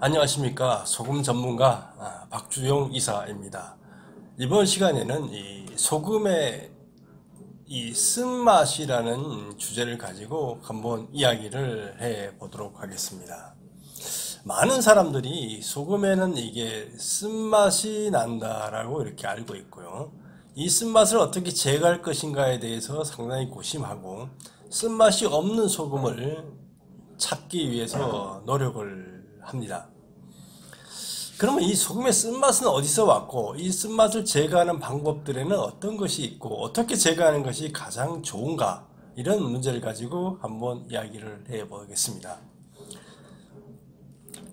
안녕하십니까. 소금 전문가 박주용 이사입니다. 이번 시간에는 이 소금의 이 쓴맛이라는 주제를 가지고 한번 이야기를 해 보도록 하겠습니다. 많은 사람들이 소금에는 이게 쓴맛이 난다라고 이렇게 알고 있고요. 이 쓴맛을 어떻게 제거할 것인가에 대해서 상당히 고심하고 쓴맛이 없는 소금을 찾기 위해서 노력을 합니다. 그러면 이 소금의 쓴맛은 어디서 왔고 이 쓴맛을 제거하는 방법들에는 어떤 것이 있고 어떻게 제거하는 것이 가장 좋은가, 이런 문제를 가지고 한번 이야기를 해 보겠습니다.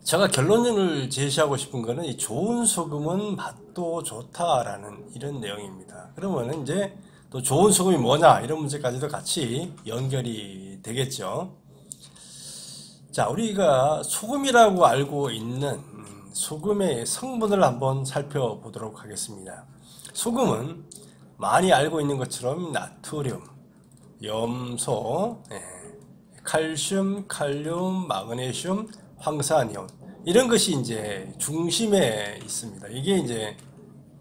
제가 결론을 제시하고 싶은 것은 이 좋은 소금은 맛도 좋다라는 이런 내용입니다. 그러면 이제 또 좋은 소금이 뭐냐, 이런 문제까지도 같이 연결이 되겠죠. 자, 우리가 소금이라고 알고 있는 소금의 성분을 한번 살펴보도록 하겠습니다. 소금은 많이 알고 있는 것처럼 나트륨, 염소, 칼슘, 칼륨, 마그네슘, 황산이온, 이런 것이 이제 중심에 있습니다. 이게 이제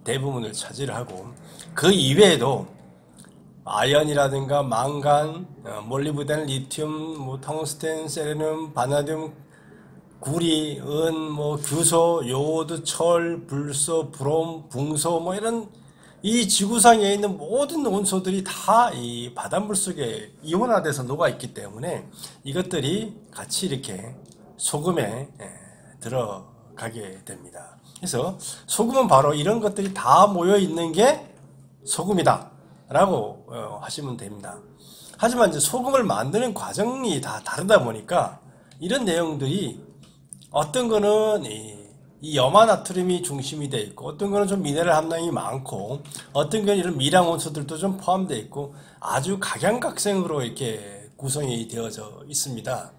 대부분을 차지하고, 그 이외에도 아연이라든가 망간, 몰리브덴, 리튬, 텅스텐, 세레늄, 바나듐, 구리, 은, 규소, 요오드, 철, 불소, 브롬, 붕소, 이런 이 지구상에 있는 모든 원소들이 다 이 바닷물 속에 이온화돼서 녹아있기 때문에 이것들이 같이 이렇게 소금에 들어가게 됩니다. 그래서 소금은 바로 이런 것들이 다 모여 있는 게 소금이다 라고 하시면 됩니다. 하지만 이제 소금을 만드는 과정이 다 다르다 보니까 이런 내용들이 어떤 거는 이 염화나트륨이 중심이 되어 있고, 어떤 거는 좀 미네랄 함량이 많고, 어떤 거는 이런 미량 원소들도 좀 포함되어 있고, 아주 각양각색으로 이렇게 구성이 되어져 있습니다.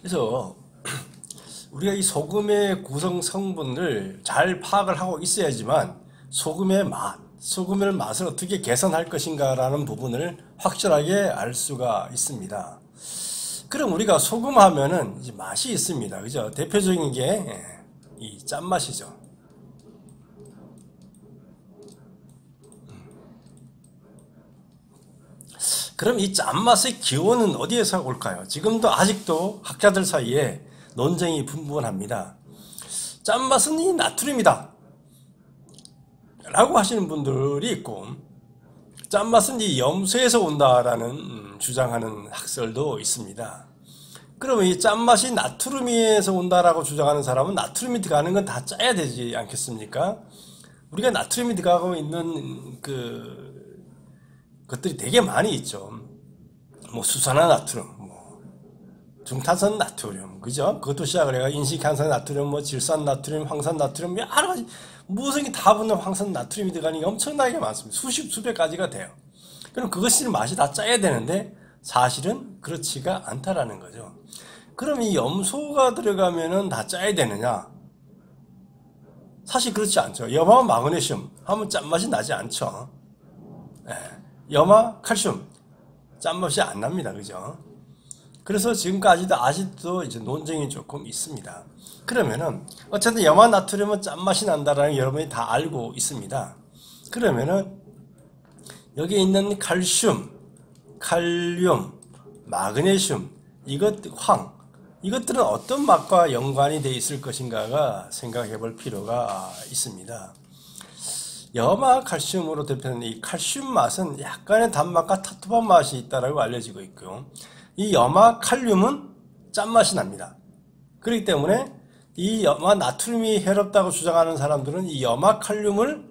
그래서 우리가 이 소금의 구성 성분을 잘 파악을 하고 있어야지만 소금의 맛, 소금의 맛을 어떻게 개선할 것인가라는 부분을 확실하게 알 수가 있습니다. 그럼 우리가 소금 하면은 이제 맛이 있습니다. 그죠? 대표적인 게 이 짠맛이죠. 그럼 이 짠맛의 기원은 어디에서 올까요? 지금도 아직도 학자들 사이에 논쟁이 분분합니다. 짠맛은 이 나트륨이다 라고 하시는 분들이 있고, 짠맛은 이 염소에서 온다라는 주장하는 학설도 있습니다. 그러면 이 짠맛이 나트륨에서 온다라고 주장하는 사람은 나트륨이 들어가는 건 다 짜야 되지 않겠습니까? 우리가 나트륨이 들어가고 있는 것들이 되게 많이 있죠. 수산화 나트륨, 중탄산 나트륨, 그죠? 그것도 시작을 해가 인식한산 나트륨, 질산 나트륨, 황산 나트륨, 여러 가지 무슨 게 다 붙는 황산 나트륨이 들어가는 게 엄청나게 많습니다. 수백 가지가 돼요. 그럼 그것이 맛이 다 짜야 되는데 사실은 그렇지가 않다라는 거죠. 그럼 이 염소가 들어가면은 다 짜야 되느냐? 사실 그렇지 않죠. 염화, 마그네슘 하면 짠맛이 나지 않죠. 염화, 칼슘 짠맛이 안 납니다. 그죠? 그래서 지금까지도 아직도 이제 논쟁이 조금 있습니다. 그러면은 어쨌든 염화 나트륨은 짠맛이 난다라는 게 여러분이 다 알고 있습니다. 그러면은 여기 있는 칼슘, 칼륨, 마그네슘, 이것들은 어떤 맛과 연관이 되어 있을 것인가가 생각해 볼 필요가 있습니다. 염화 칼슘으로 대표되는 이 칼슘 맛은 약간의 단맛과 텁텁한 맛이 있다고 알려지고 있고요. 이 염화 칼륨은 짠맛이 납니다. 그렇기 때문에 이 염화 나트륨이 해롭다고 주장하는 사람들은 이 염화 칼륨을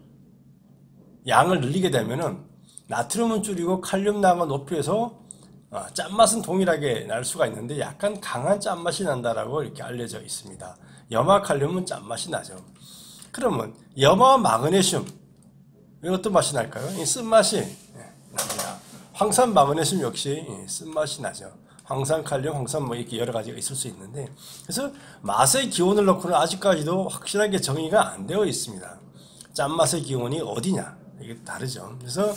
양을 늘리게 되면은 나트륨은 줄이고 칼륨량을 높여서 짠맛은 동일하게 날 수가 있는데 약간 강한 짠맛이 난다라고 이렇게 알려져 있습니다. 염화 칼륨은 짠맛이 나죠. 그러면 염화 마그네슘, 어떤 맛이 날까요? 이 쓴맛이 납니다. 황산 마그네슘 역시 쓴맛이 나죠. 황산, 칼륨, 황산 뭐 이렇게 여러 가지가 있을 수 있는데, 그래서 맛의 기원을 놓고는 아직까지도 확실하게 정의가 안 되어 있습니다. 짠맛의 기원이 어디냐, 이게 다르죠. 그래서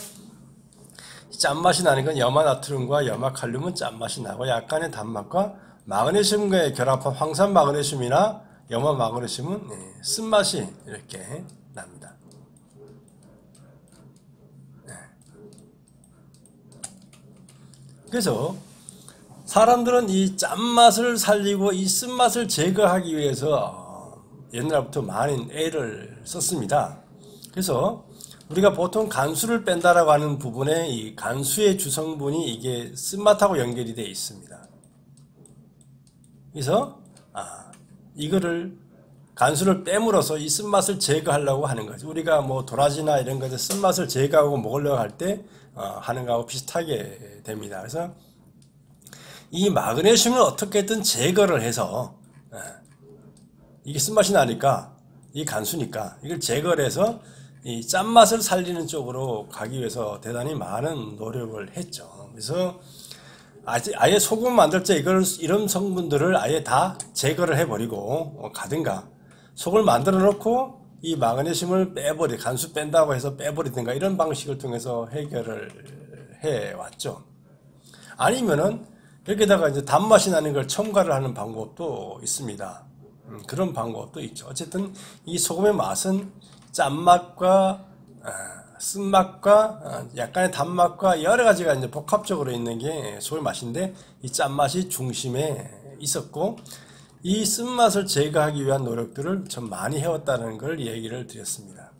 짠맛이 나는 건 염화나트륨과 염화칼륨은 짠맛이 나고, 약간의 단맛과 마그네슘과의 결합한 황산 마그네슘이나 염화 마그네슘은 쓴맛이 이렇게 납니다. 그래서 사람들은 이 짠맛을 살리고 이 쓴맛을 제거하기 위해서 옛날부터 많은 애를 썼습니다. 그래서 우리가 보통 간수를 뺀다라고 하는 부분에 이 간수의 주성분이 이게 쓴맛하고 연결이 되어 있습니다. 그래서 이거를 간수를 뺨으로써 이 쓴맛을 제거하려고 하는 거죠. 우리가 뭐 도라지나 이런 것에 쓴맛을 제거하고 먹으려고 할 때 하는 거하고 비슷하게 됩니다. 그래서 이 마그네슘을 어떻게든 제거를 해서 이게 쓴맛이 나니까 이 간수니까 이걸 제거를 해서 이 짠맛을 살리는 쪽으로 가기 위해서 대단히 많은 노력을 했죠. 그래서 아예 소금 만들 때 이런 성분들을 아예 다 제거를 해버리고 가든가, 속을 만들어 놓고 이 마그네슘을 간수 뺀다고 해서 빼버리든가, 이런 방식을 통해서 해결을 해왔죠. 아니면은 여기다가 이제 단맛이 나는 걸 첨가를 하는 방법도 있습니다. 그런 방법도 있죠. 어쨌든 이 소금의 맛은 짠맛과 쓴맛과 약간의 단맛과 여러 가지가 이제 복합적으로 있는 게 소금의 맛인데, 이 짠맛이 중심에 있었고, 이 쓴맛을 제거하기 위한 노력들을 좀 많이 해왔다는 걸 얘기를 드렸습니다.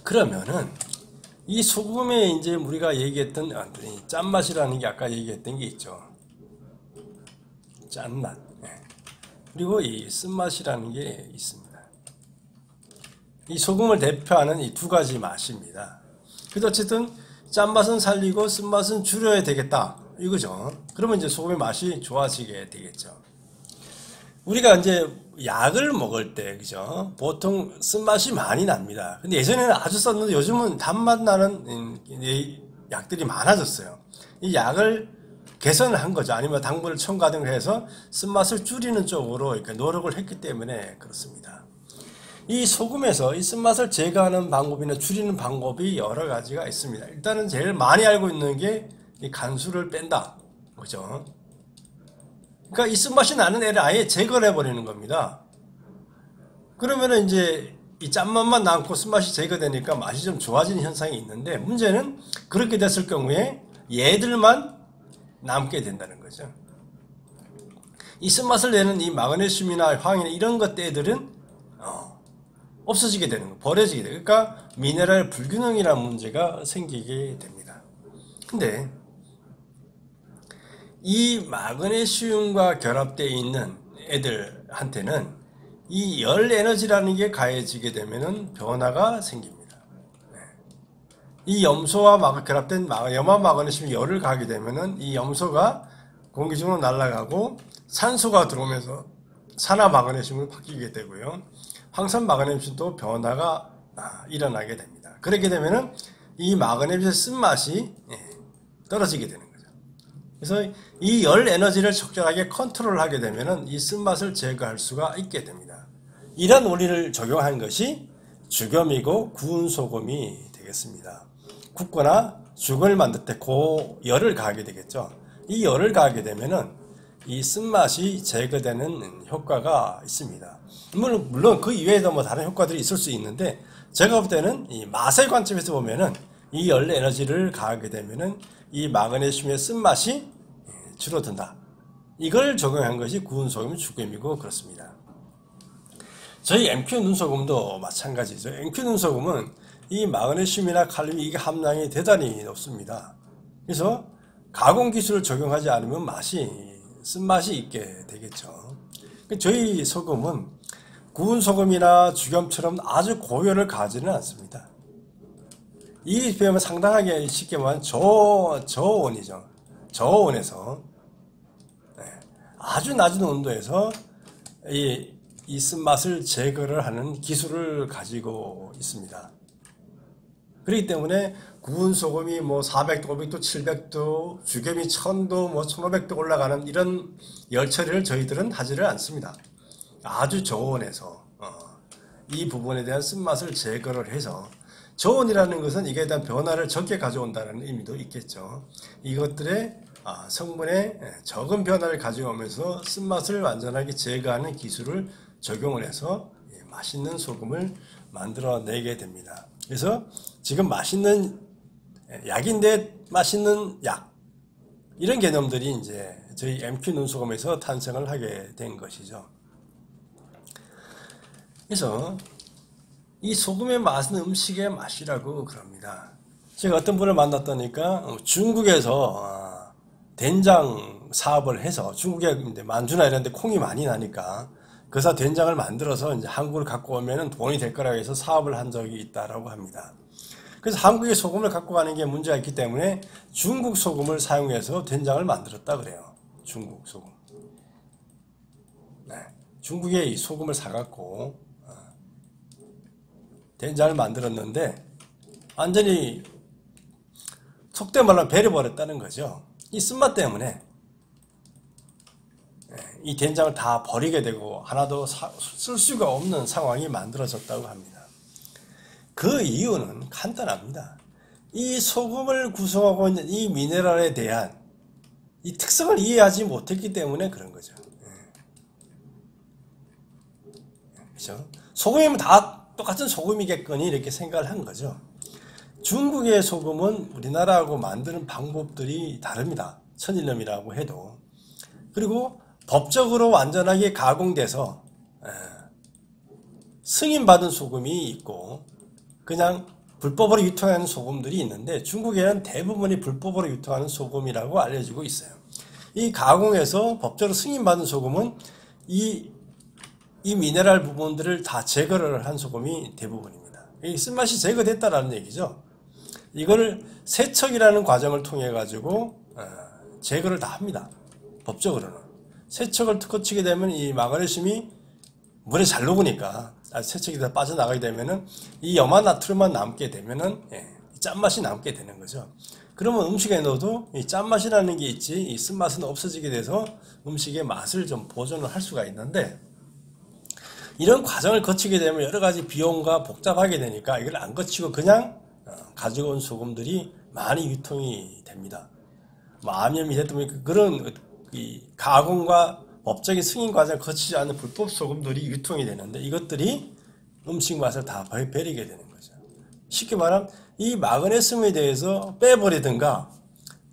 그러면은 이 소금에 이제 우리가 얘기했던 짠맛이라는 게 아까 얘기했던 게 있죠. 짠맛. 그리고 이 쓴맛이라는 게 있습니다. 이 소금을 대표하는 이 두 가지 맛입니다. 그래서 어쨌든 짠맛은 살리고 쓴맛은 줄여야 되겠다, 이거죠. 그러면 이제 소금의 맛이 좋아지게 되겠죠. 우리가 이제 약을 먹을 때, 그죠? 보통 쓴맛이 많이 납니다. 근데 예전에는 아주 썼는데 요즘은 단맛 나는 약들이 많아졌어요. 이 약을 개선을 한 거죠. 아니면 당분을 첨가하든가 해서 쓴맛을 줄이는 쪽으로 이렇게 노력을 했기 때문에 그렇습니다. 이 소금에서 이 쓴맛을 제거하는 방법이나 줄이는 방법이 여러 가지가 있습니다. 일단은 제일 많이 알고 있는 게 이 간수를 뺀다, 그죠? 그러니까 이 쓴맛이 나는 애를 아예 제거를 해버리는 겁니다. 그러면은 이제 이 짠맛만 남고 쓴맛이 제거되니까 맛이 좀 좋아지는 현상이 있는데, 문제는 그렇게 됐을 경우에 얘들만 남게 된다는 거죠. 이 쓴맛을 내는 이 마그네슘이나 황이나 이런 것들은 없어지게 되는 거, 버려지게 돼요. 그러니까 미네랄 불균형이라는 문제가 생기게 됩니다. 근데 이 마그네슘과 결합되어 있는 애들한테는 이 열 에너지라는 게 가해지게 되면은 변화가 생깁니다. 이 염소와 결합된 염화 마그네슘이 열을 가하게 되면은 이 염소가 공기 중으로 날아가고 산소가 들어오면서 산화 마그네슘으로 바뀌게 되고요. 황산 마그네슘도 변화가 일어나게 됩니다. 그렇게 되면은 이 마그네슘의 쓴맛이 떨어지게 되는 거죠. 그래서 이 열 에너지를 적절하게 컨트롤하게 되면은 이 쓴맛을 제거할 수가 있게 됩니다. 이런 원리를 적용한 것이 죽염이고 구운 소금이 되겠습니다. 굽거나 죽을 만들 때 그 열을 가하게 되겠죠. 이 열을 가하게 되면은 이 쓴맛이 제거되는 효과가 있습니다. 물론 그 이외에도 뭐 다른 효과들이 있을 수 있는데, 제가 볼 때는 이 맛의 관점에서 보면은 이 열 에너지를 가하게 되면은 이 마그네슘의 쓴맛이 줄어든다. 이걸 적용한 것이 구운 소금, 죽염이고 그렇습니다. 저희 MQ 눈소금도 마찬가지죠. MQ 눈소금은 이 마그네슘이나 칼륨 이게 함량이 대단히 높습니다. 그래서 가공 기술을 적용하지 않으면 쓴맛이 있게 되겠죠. 저희 소금은 구운 소금이나 죽염처럼 아주 고열을 가지는 않습니다. 이 비하면 상당하게 쉽게 말하면 저온이죠. 저온에서 아주 낮은 온도에서 이 쓴맛을 제거를 하는 기술을 가지고 있습니다. 그렇기 때문에 구운 소금이 뭐 400도, 500도, 700도, 죽염이 1000도, 뭐 1500도 올라가는 이런 열 처리를 저희들은 하지를 않습니다. 아주 저온에서 이 부분에 대한 쓴맛을 제거를 해서, 저온이라는 것은 이게 대한 변화를 적게 가져온다는 의미도 있겠죠. 이것들의 성분의 적은 변화를 가져오면서 쓴맛을 완전하게 제거하는 기술을 적용을 해서 맛있는 소금을 만들어내게 됩니다. 그래서 지금 맛있는 약인데 맛있는 약, 이런 개념들이 이제 저희 MQ 눈소금에서 탄생을 하게 된 것이죠. 그래서 이 소금의 맛은 음식의 맛이라고 그럽니다. 제가 어떤 분을 만났다니까 중국에서 된장 사업을 해서, 중국에 이제 만주나 이런 데 콩이 많이 나니까 그래서 된장을 만들어서 이제 한국을 갖고 오면은 돈이 될 거라고 해서 사업을 한 적이 있다라고 합니다. 그래서 한국의 소금을 갖고 가는 게 문제가 있기 때문에 중국 소금을 사용해서 된장을 만들었다 그래요. 중국 소금. 네. 중국의 이 소금을 사갖고 된장을 만들었는데 완전히 속된 말로 베려버렸다는 거죠. 이 쓴맛 때문에 이 된장을 다 버리게 되고 하나도 쓸 수가 없는 상황이 만들어졌다고 합니다. 그 이유는 간단합니다. 이 소금을 구성하고 있는 이 미네랄에 대한 이 특성을 이해하지 못했기 때문에 그런 거죠. 그렇죠? 소금이면 다 똑같은 소금이겠거니 이렇게 생각을 한 거죠. 중국의 소금은 우리나라하고 만드는 방법들이 다릅니다. 천일염이라고 해도. 그리고 법적으로 완전하게 가공돼서 승인받은 소금이 있고 그냥 불법으로 유통하는 소금들이 있는데, 중국에는 대부분이 불법으로 유통하는 소금이라고 알려지고 있어요. 이 가공해서 법적으로 승인받은 소금은 이 미네랄 부분들을 다 제거를 한 소금이 대부분입니다. 이 쓴맛이 제거됐다라는 얘기죠. 이걸 세척이라는 과정을 통해 가지고 제거를 다 합니다. 법적으로는. 세척을 거치게 되면 이 마그네슘이 물에 잘 녹으니까 세척이 다 빠져나가게 되면은 이 염화나트륨만 남게 되면은 짠맛이 남게 되는 거죠. 그러면 음식에 넣어도 이 짠맛이라는 게 있지 이 쓴맛은 없어지게 돼서 음식의 맛을 좀 보존을 할 수가 있는데, 이런 과정을 거치게 되면 여러 가지 비용과 복잡하게 되니까 이걸 안 거치고 그냥 가지고 온 소금들이 많이 유통이 됩니다. 뭐 암염이 됐든 그런 이 가공과 법적인 승인 과정을 거치지 않는 불법 소금들이 유통이 되는데, 이것들이 음식 맛을 다 버리게 되는 거죠. 쉽게 말하면 이 마그네슘에 대해서 빼버리든가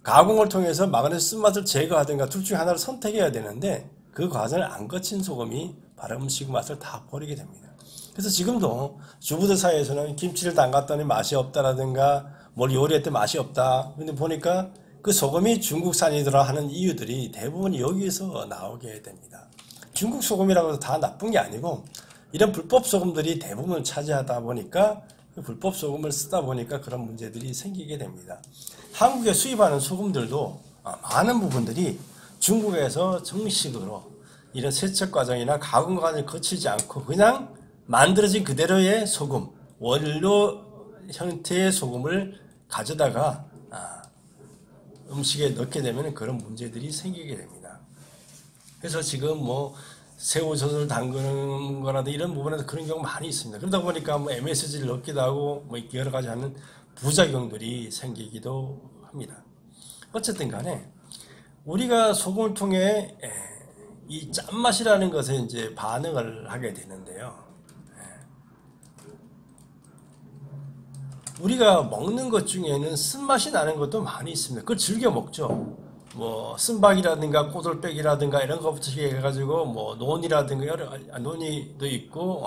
가공을 통해서 마그네슘 쓴맛을 제거하든가 둘 중에 하나를 선택해야 되는데, 그 과정을 안 거친 소금이 바로 음식 맛을 다 버리게 됩니다. 그래서 지금도 주부들 사이에서는 김치를 담갔더니 맛이 없다라든가 뭘 요리할 때 맛이 없다. 근데 보니까 그 소금이 중국산이더라 하는 이유들이 대부분 여기서 나오게 됩니다. 중국 소금이라고 해서 다 나쁜 게 아니고 이런 불법 소금들이 대부분 차지하다 보니까 그 불법 소금을 쓰다 보니까 그런 문제들이 생기게 됩니다. 한국에 수입하는 소금들도 많은 부분들이 중국에서 정식으로 이런 세척 과정이나 가공 과정을 거치지 않고 그냥 만들어진 그대로의 소금, 원료 형태의 소금을 가져다가 음식에 넣게 되면 그런 문제들이 생기게 됩니다. 그래서 지금 뭐 새우젓을 담그는 거라든지 이런 부분에서 그런 경우 많이 있습니다. 그러다 보니까 뭐 MSG를 넣기도 하고 뭐 여러 가지 하는 부작용들이 생기기도 합니다. 어쨌든 간에 우리가 소금을 통해 이 짠맛이라는 것에 이제 반응을 하게 되는데요. 우리가 먹는 것 중에는 쓴맛이 나는 것도 많이 있습니다. 그걸 즐겨 먹죠. 뭐 쓴박이라든가 꼬들빼기라든가 이런 것부터 해가지고 뭐 논이라든가 여러 논이도 있고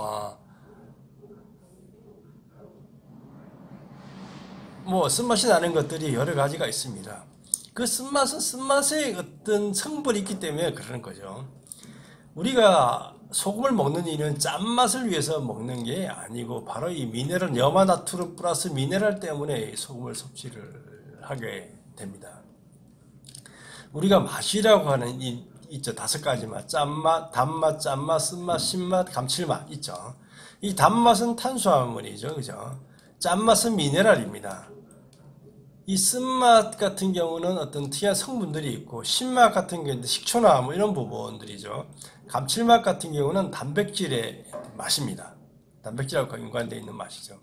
뭐 쓴맛이 나는 것들이 여러 가지가 있습니다. 그 쓴맛은 쓴맛의 어떤 성분이 있기 때문에 그러는 거죠. 우리가 소금을 먹는 이유는 짠맛을 위해서 먹는 게 아니고 바로 이 미네랄 염화나트륨 플러스 미네랄 때문에 소금을 섭취를 하게 됩니다. 우리가 맛이라고 하는 있죠. 5가지 맛. 짠맛, 단맛, 짠맛, 쓴맛, 신맛, 감칠맛 있죠. 이 단맛은 탄수화물이죠. 그죠? 짠맛은 미네랄입니다. 이 쓴맛 같은 경우는 어떤 특이한 성분들이 있고, 신맛 같은 경우는 식초나 뭐 이런 부분들이죠. 감칠맛 같은 경우는 단백질의 맛입니다. 단백질하고 연관되어 있는 맛이죠.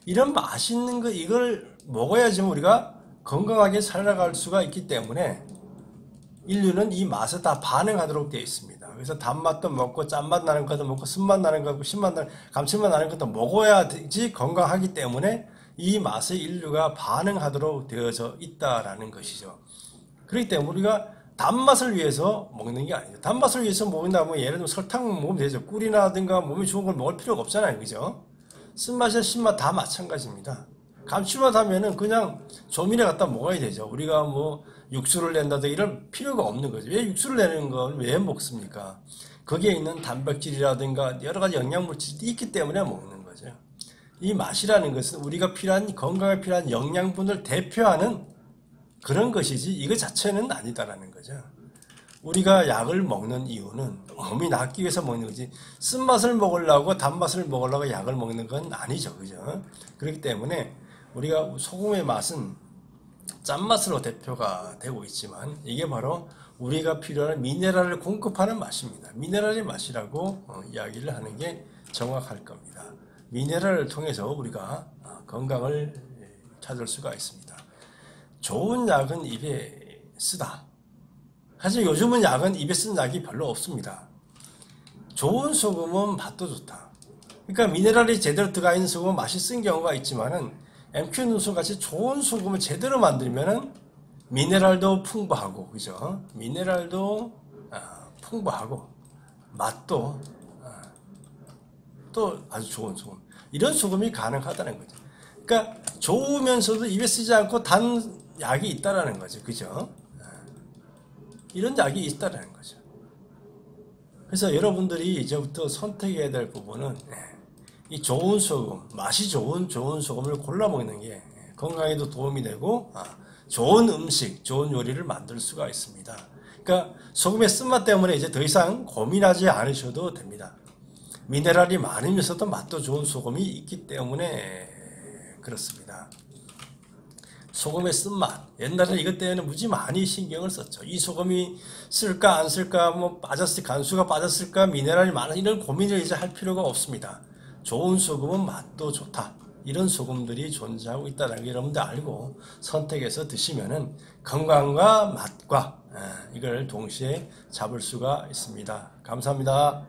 이런 맛있는 거, 이걸 먹어야지 우리가 건강하게 살아갈 수가 있기 때문에 인류는 이 맛에 다 반응하도록 되어 있습니다. 그래서 단맛도 먹고, 짠맛 나는 것도 먹고, 쓴맛 나는 것도 먹고, 신맛 나는, 감칠맛 나는 것도 먹어야지 건강하기 때문에 이 맛에 인류가 반응하도록 되어져 있다라는 것이죠. 그렇기 때문에 우리가 단맛을 위해서 먹는 게 아니죠. 단맛을 위해서 먹는다면 예를 들면 설탕 먹으면 되죠. 꿀이나든가 몸에 좋은 걸 먹을 필요가 없잖아요. 그죠? 쓴맛이나 신맛 다 마찬가지입니다. 감칠맛 하면은 그냥 조미료 갖다 먹어야 되죠. 우리가 뭐 육수를 낸다든가 이런 필요가 없는 거죠. 왜 육수를 내는 걸 왜 먹습니까? 거기에 있는 단백질이라든가 여러 가지 영양물질이 있기 때문에 먹는 거죠. 이 맛이라는 것은 우리가 필요한, 건강에 필요한 영양분을 대표하는 그런 것이지 이거 자체는 아니다라는 거죠. 우리가 약을 먹는 이유는 몸이 낫기 위해서 먹는 거지, 쓴맛을 먹으려고 단맛을 먹으려고 약을 먹는 건 아니죠. 그죠? 그렇기 때문에 우리가 소금의 맛은 짠맛으로 대표가 되고 있지만 이게 바로 우리가 필요한 미네랄을 공급하는 맛입니다. 미네랄의 맛이라고 이야기를 하는 게 정확할 겁니다. 미네랄을 통해서 우리가 건강을 찾을 수가 있습니다. 좋은 약은 입에 쓰다. 사실 요즘은 약은 입에 쓰는 약이 별로 없습니다. 좋은 소금은 맛도 좋다. 그러니까 미네랄이 제대로 들어가 있는 소금은 맛이 쓴 경우가 있지만은 MQ 눈소 같이 좋은 소금을 제대로 만들면은 미네랄도 풍부하고, 그죠? 미네랄도 풍부하고 맛도 또 아주 좋은 소금. 이런 소금이 가능하다는 거죠. 그러니까 좋으면서도 입에 쓰지 않고 단 약이 있다라는 거죠. 그죠? 이런 약이 있다라는 거죠. 그래서 여러분들이 이제부터 선택해야 될 부분은 이 좋은 소금, 맛이 좋은 소금을 골라 먹는 게 건강에도 도움이 되고 좋은 음식, 좋은 요리를 만들 수가 있습니다. 그러니까 소금의 쓴맛 때문에 이제 더 이상 고민하지 않으셔도 됩니다. 미네랄이 많으면서도 맛도 좋은 소금이 있기 때문에 그렇습니다. 소금의 쓴맛. 옛날에는 이것 때문에 무지 많이 신경을 썼죠. 이 소금이 쓸까 안 쓸까, 뭐 간수가 빠졌을까, 미네랄이 많아, 이런 고민을 이제 할 필요가 없습니다. 좋은 소금은 맛도 좋다. 이런 소금들이 존재하고 있다는 게 여러분들 알고 선택해서 드시면은 건강과 맛과 이걸 동시에 잡을 수가 있습니다. 감사합니다.